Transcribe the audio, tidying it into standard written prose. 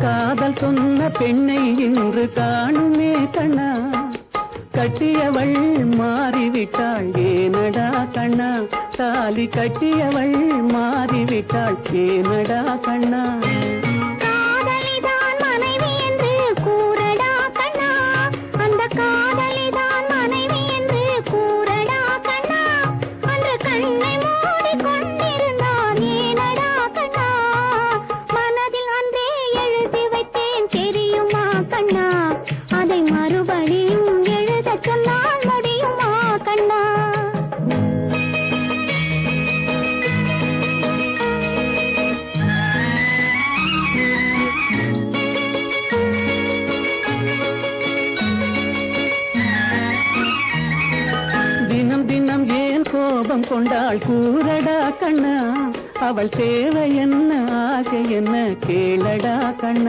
காதல் சொன்ன பெண்ணை இன்று காணுமே கண்ணா, கட்டியவள் மாறிவிட்டாள் ஏனடா கண்ணா, தாலி கட்டியவள் மாறிவிட்டாள் ஏனடா கண்ணா. காதலிதான் மனைவி என்று கூறடா கண்ணா, அந்த காதலிதான் மனைவி என்று கூறடா கண்ணா, அன்று கண்ணை மூடி கொண்டிருந்தான் ஏனடா கண்ணா, மனதில் அன்றே எழுதி வைத்தேன் தெரியுமா கண்ணா, அதை மறுபடியும் எழுத சொன்னால் முடியுமா கண்ணா. தினம் தினம் ஏன் கோபம் கொண்டாள் கூறடா கண்ணா, அவள் தேவை என்ன ஆசை என்ன கேளடா கண்ணா.